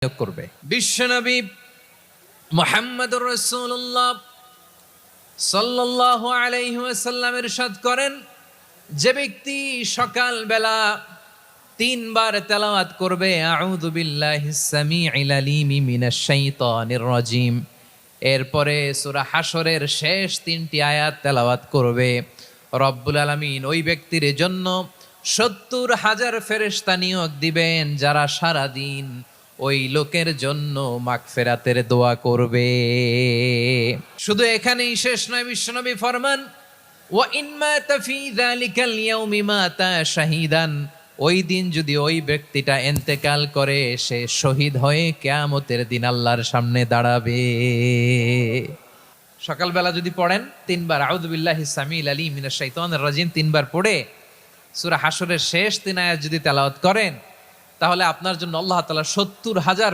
করবে। বিশ্বনবী মুহাম্মদুর রাসূলুল্লাহ সাল্লাল্লাহু আলাইহি ওয়াসাল্লাম ইরশাদ করেন, যে ব্যক্তি সকালবেলা 3 বার তেলাওয়াত করবে আউযু বিল্লাহিস সামিউল আলিম মিনাশ শাইতানির রাজিম, এরপরে সূরা হাশরের শেষ 3টি আয়াত তেলাওয়াত করবে, রব্বুল আলামিন ওই ব্যক্তির জন্য 70,000 ফেরেশতা নিয়োগ দিবেন যারা সারা দিন ওই লোকের জন্য মাগফিরাতের দোয়া করবে। শুধু এখানেই শেষ নয়, বিশ্বনবী ফরমান ওয়া ইন মাতা ফি যালিকাল ইয়াউমি মাতা শাহীদান, ওই দিন যদি ওই ব্যক্তিটা ইন্তেকাল করে সে শহীদ হয়ে কিয়ামতের দিন আল্লাহর সামনে দাঁড়াবে। সকালবেলা যদি পড়েন 3 বার আউযু বিল্লাহিস সামিউল আলিম মিনাশ শাইতানির রাজিম 3 বার পড়ে সূরা হাশরের শেষ 3 আয়াত যদি তেলাওয়াত করেন, তাহলে আপনার জন্য আল্লাহ তাআলা 70,000